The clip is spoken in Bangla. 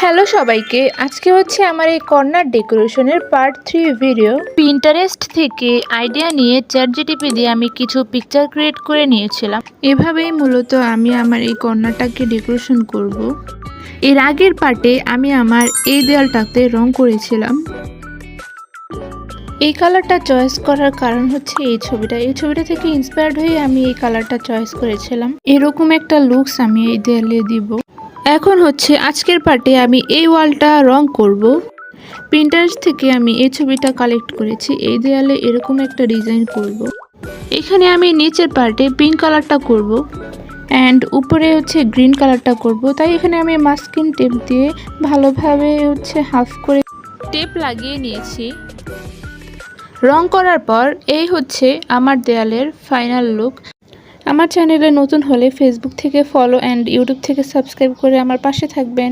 হ্যালো সবাইকে, আজকে হচ্ছে আমার এই কর্নার ডেকোরেশনের পার্ট 3 ভিডিও। পিন্টারেস্ট থেকে আইডিয়া নিয়ে চ্যাটজিপিটি দিয়ে আমি কিছু পিকচার ক্রিয়েট করে নিয়েছিলাম। এভাবেই মূলত আমি আমার এই কর্নারটাকে ডেকোরেশন করব। এর আগের পার্টে আমি আমার এই দেয়ালটাতে রং করেছিলাম। এই কালারটা চয়েস করার কারণ হচ্ছে এই ছবিটা থেকে ইন্সপায়ার্ড হয়ে আমি এই কালারটা চয়েস করেছিলাম। এরকম একটা লুকস আমি এই দেয়ালে দিব। এখন হচ্ছে আজকের পার্টে আমি এই ওয়ালটা রং করব। প্রিন্টারেস্ট থেকে আমি এই ছবিটা কালেক্ট করেছি। এই দেয়ালে এরকম একটা ডিজাইন করব। এখানে আমি নিচের পার্টে পিঙ্ক কালারটা করব অ্যান্ড উপরে হচ্ছে গ্রিন কালারটা করব। তাই এখানে আমি মাস্কিং টেপ দিয়ে ভালোভাবে হচ্ছে হাফ করে টেপ লাগিয়ে নিয়েছি। রং করার পর এই হচ্ছে আমার দেয়ালের ফাইনাল লুক। আমার চ্যানেলে নতুন হলে ফেসবুক থেকে ফলো অ্যান্ড ইউটিউব থেকে সাবস্ক্রাইব করে আমার পাশে থাকবেন।